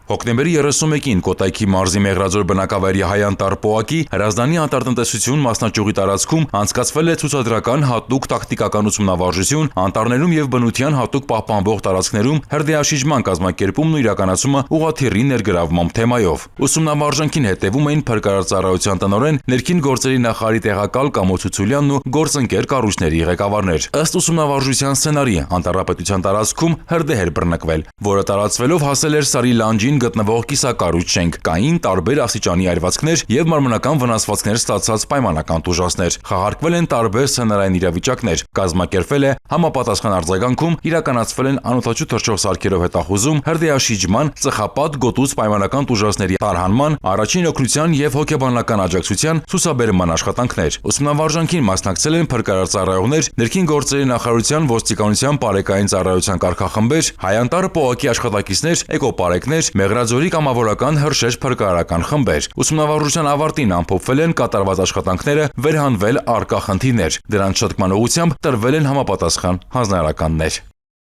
Հոկտեմբերի 31-ին Կոտայքի մարզի Մեղրաձոր բնակավայրի Հայանտար պոակի Հրազդանի անտառտնտեսություն մասնաճյուղի տարածքում անցկացվել է ցուցադրական հատուկ տակտիկական ուսումնավարժություն անտառներում եւ բնության հատուկ պահպանվող տարածքներում հրդեհաշիջման կազմակերպումն ու իրականացումը ուղղաթիռի ներգրավմամբ թեմայով։ Ուսումնավարժանքին հետևում էին Փրկարար ծառայության տնօրեն, ներքին գործերի նախարարի տեղակալ Կամո Ցուցուլյանն ու գործընկեր կառույցների ղեկավարներ։ Ըստ ուսումնավարժության սցենարի, անտառապետության տարածքում հրդեհ էր բռնկվել, որը տարածվելով հասել էր Սարի լանջին գտնվող կիսակառույց շենք, կային տարբեր աստիճանի այրվածքներ եւ մարմնական վնասվածքներ ստացած պայմանական տուժածներ։ Խաղարկվել են տարբեր սցենարային իրավիճակներ, կազմակերպվել է համապատասխան արձագանքում, իրականացվել են անօդաչու թռչող սարքերով հետախուզում, հրդեհաշիջման, ծխապատ գոտուց պայմանական տուժածների տարհանման, առաջին օգնության եւ հոգեբանական աջակցության ցուցաբերման աշխատանքներ։ Ուսումնավարժանքին մասնակցել են Փրկարար ծառայողներ, ներքին գործերի նախարարության ոստիկանության բարեկային ծառայության կարգախմբեր, Հայանտար պոակի աշխատակիցներ, էկոպարեկներ, Մեղրաձորի կամավորական հրշեջ փրկարարական խմբեր։ Ուսումնավարժության ավարտին ամփոփվել են կատարված աշխատանքները, վերհանվել առկա խնդիրներ։ Դրանց շտկման ուղղությամբ տրվել են համապատասխան հանձնարարականներ։